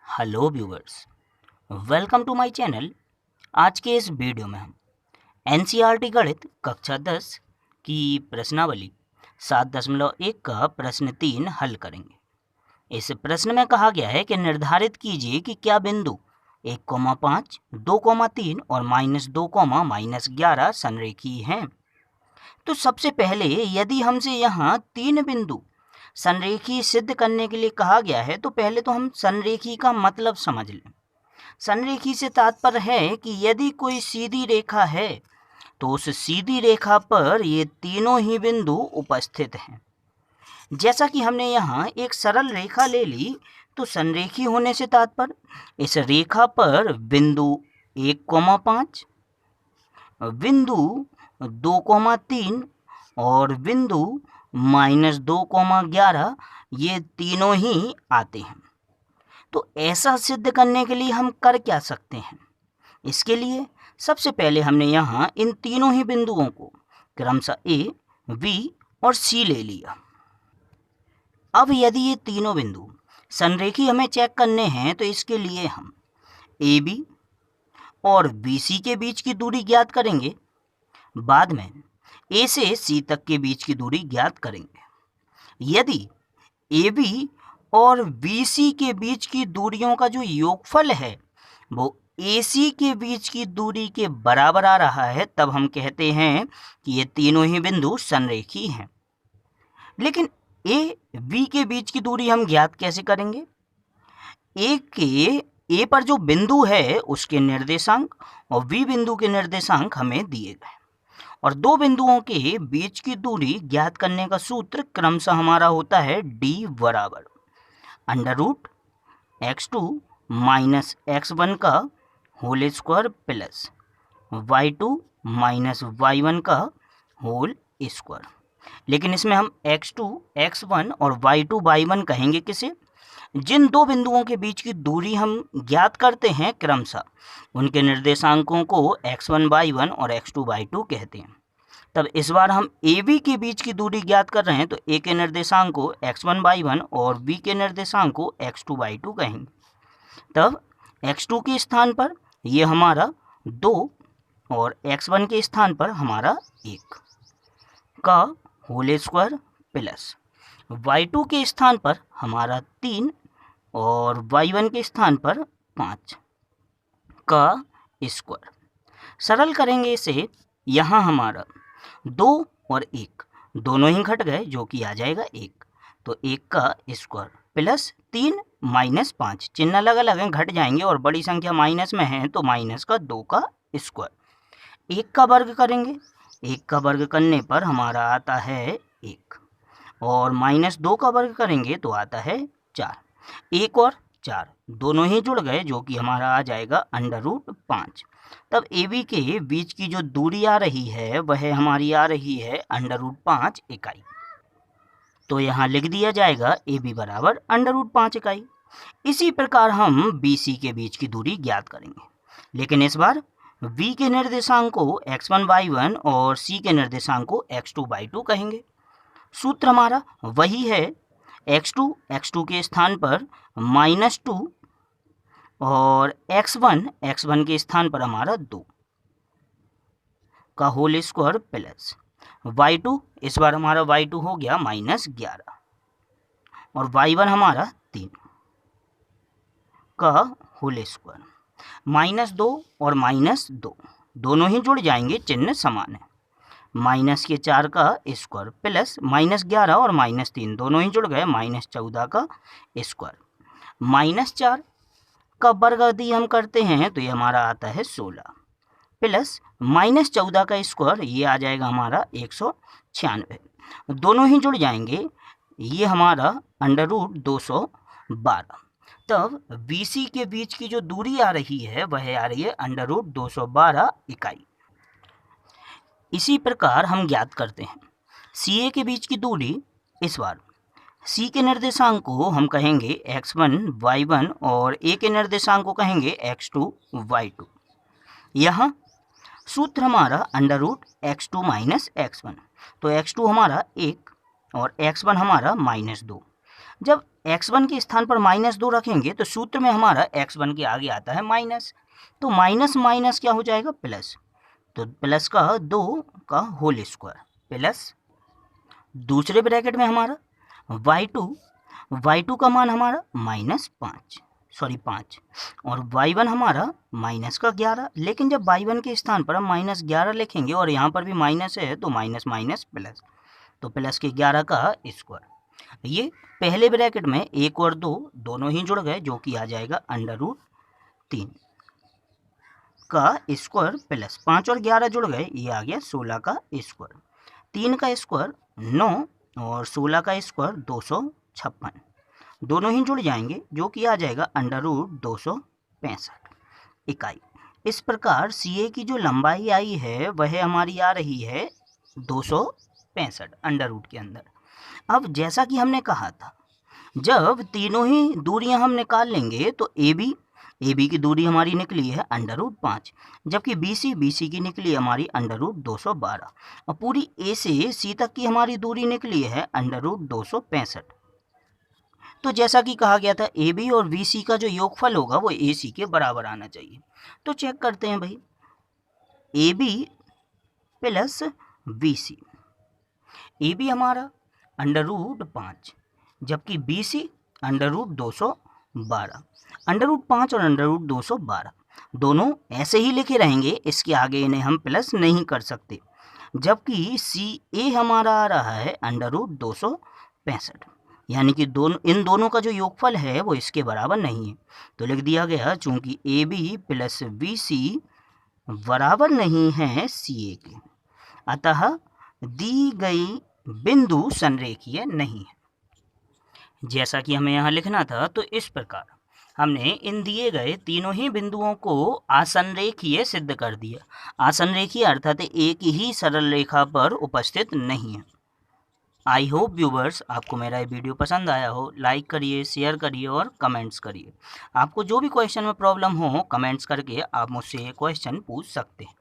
Hello viewers, welcome to my channel. आज के इस वीडियो में हम एनसीईआरटी गणित कक्षा 10 की प्रश्नावली 7.1 का प्रश्न 3 हल करेंगे। इस प्रश्न में कहा गया है कि निर्धारित कीजिए कि क्या बिंदु 1,5, 2,3 और -2, -11 संरेखीय हैं। तो सबसे पहले यदि हमसे यहाँ तीन बिंदु संरेखीय सिद्ध करने के लिए कहा गया है तो पहले तो हम संरेखीय का मतलब समझ लें। संरेखीय से तात्पर्य है कि यदि कोई सीधी रेखा है तो उस सीधी रेखा पर ये तीनों ही बिंदु उपस्थित हैं। जैसा कि हमने यहाँ एक सरल रेखा ले ली तो संरेखीय होने से तात्पर्य इस रेखा पर बिंदु 1,5, बिंदु 2,3 और बिंदु -2,11 ये तीनों ही आते हैं। तो ऐसा सिद्ध करने के लिए हम कर क्या सकते हैं? इसके लिए सबसे पहले हमने यहाँ इन तीनों ही बिंदुओं को क्रमशः ए, बी और सी ले लिया। अब यदि ये तीनों बिंदु संरेखीय हमें चेक करने हैं तो इसके लिए हम ए बी और बी सी के बीच की दूरी ज्ञात करेंगे। बाद में ए से सी तक के बीच की दूरी ज्ञात करेंगे। यदि ए बी और बी सी के बीच की दूरियों का जो योगफल है वो ए सी के बीच की दूरी के बराबर आ रहा है तब हम कहते हैं कि ये तीनों ही बिंदु संरेखीय हैं। लेकिन ए बी के बीच की दूरी हम ज्ञात कैसे करेंगे? ए पर जो बिंदु है उसके निर्देशांक और बी बिंदु के निर्देशांक हमें दिए गए और दो बिंदुओं के बीच की दूरी ज्ञात करने का सूत्र क्रमशः हमारा होता है d बराबर √x2 - x1 का whole square plus y2 - y1 का होल स्क्वायर। लेकिन इसमें हम x2 x1 और y2 y1 कहेंगे किसे? जिन दो बिंदुओं के बीच की दूरी हम ज्ञात करते हैं क्रमशः उनके निर्देशांकों को x1 y1 और x2 y2 कहते हैं। तब इस बार हम ए बी के बीच की दूरी ज्ञात कर रहे हैं तो ए के निर्देशांक को x1 y1 और बी के निर्देशांक को x2 y2 कहेंगे। तब x2 के स्थान पर ये हमारा 2 और x1 के स्थान पर हमारा 1 का होल स्क्वायर प्लस y2 के स्थान पर हमारा 3 और y1 के स्थान पर 5 का स्क्वायर। सरल करेंगे इसे, यहाँ हमारा 2 और 1 दोनों ही घट गए जो कि आ जाएगा 1, तो 1 का स्क्वायर प्लस 3 -5 चिन्ह अलग अलग हैं घट जाएंगे और बड़ी संख्या माइनस में है तो माइनस का 2 का स्क्वायर। 1 का वर्ग करेंगे, 1 का वर्ग करने पर हमारा आता है 1 और -2 का वर्ग करेंगे तो आता है 4। 1 और 4 दोनों ही जुड़ गए जो कि हमारा आ जाएगा √5। तब ए बी के बीच की जो दूरी आ रही है वह हमारी आ रही है √5 इकाई। तो यहाँ लिख दिया जाएगा ए बी बराबर √5 इकाई। इसी प्रकार हम बी सी के बीच की दूरी ज्ञात करेंगे, लेकिन इस बार बी के निर्देशांक को x1 y1 और सी के निर्देशांक को x2 y2 कहेंगे। सूत्र हमारा वही है, x2 के स्थान पर -2 और x1 के स्थान पर हमारा 2 का होल स्क्वायर प्लस y2, इस बार हमारा y2 हो गया -11 और y1 हमारा 3 का होल स्क्वायर। -2 और -2 दोनों ही जुड़ जाएंगे, चिन्ह समान है। -4 का स्क्वायर प्लस -11 और -3 दोनों ही जुड़ गए, -14 का स्क्वायर। -4 का वर्ग यदि हम करते हैं तो ये हमारा आता है 16 प्लस -14 का स्क्वायर ये आ जाएगा हमारा 196, दोनों ही जुड़ जाएंगे, ये हमारा √212। तब बी सी के बीच की जो दूरी आ रही है वह आ रही है √212 इकाई। इसी प्रकार हम ज्ञात करते हैं सी ए के बीच की दूरी। इस बार सी के निर्देशांक को हम कहेंगे x1 y1 और ए के निर्देशांक को कहेंगे x2 y2। यहाँ सूत्र हमारा √x2 - x1, तो x2 हमारा 1 और x1 हमारा -2। जब x1 के स्थान पर -2 रखेंगे तो सूत्र में हमारा x1 के आगे आता है माइनस, तो माइनस माइनस क्या हो जाएगा प्लस, तो प्लस का 2 का होल स्क्वायर प्लस दूसरे ब्रैकेट में हमारा y2 का मान हमारा -5 और y1 हमारा -11, लेकिन जब y1 के स्थान पर हम -11 लिखेंगे और यहाँ पर भी माइनस है तो माइनस माइनस प्लस, तो प्लस के 11 का स्क्वायर। ये पहले ब्रैकेट में 1 और 2 दोनों ही जुड़ गए, जो कि आ जाएगा √3 का स्क्वायर प्लस 5 और 11 जुड़ गए, ये आ गया 16 का स्क्वायर। 3 का स्क्वायर 9 और 16 का स्क्वायर 256, दोनों ही जुड़ जाएंगे, जो कि आ जाएगा √265 इकाई। इस प्रकार CA की जो लंबाई आई है वह हमारी आ रही है 265 अंडर के अंदर। अब जैसा कि हमने कहा था, जब तीनों ही दूरियां हम निकाल लेंगे तो AB की दूरी हमारी निकली है √5, जबकि BC की निकली हमारी √212 और पूरी A से C तक की हमारी दूरी निकली है √265। तो जैसा कि कहा गया था AB और BC का जो योगफल होगा वो AC के बराबर आना चाहिए। तो चेक करते हैं भाई, AB प्लस BC, AB हमारा √5 जबकि BC √212, √5 और √212 दोनों ऐसे ही लिखे रहेंगे, इसके आगे इन्हें हम प्लस नहीं कर सकते, जबकि CA हमारा आ रहा है √265, यानी कि इन दोनों का जो योगफल है वो इसके बराबर नहीं है। तो लिख दिया गया, चूंकि AB प्लस BC बराबर नहीं है CA के, अतः दी गई बिंदु संरेखीय नहीं है। जैसा कि हमें यहाँ लिखना था, तो इस प्रकार हमने इन दिए गए तीनों ही बिंदुओं को असंरेखीय सिद्ध कर दिया। असंरेखीय अर्थात एक ही सरल रेखा पर उपस्थित नहीं है। आई होप व्यूवर्स आपको मेरा ये वीडियो पसंद आया हो। लाइक करिए, शेयर करिए और कमेंट्स करिए। आपको जो भी क्वेश्चन में प्रॉब्लम हो, कमेंट्स करके आप मुझसे ये क्वेश्चन पूछ सकते हैं।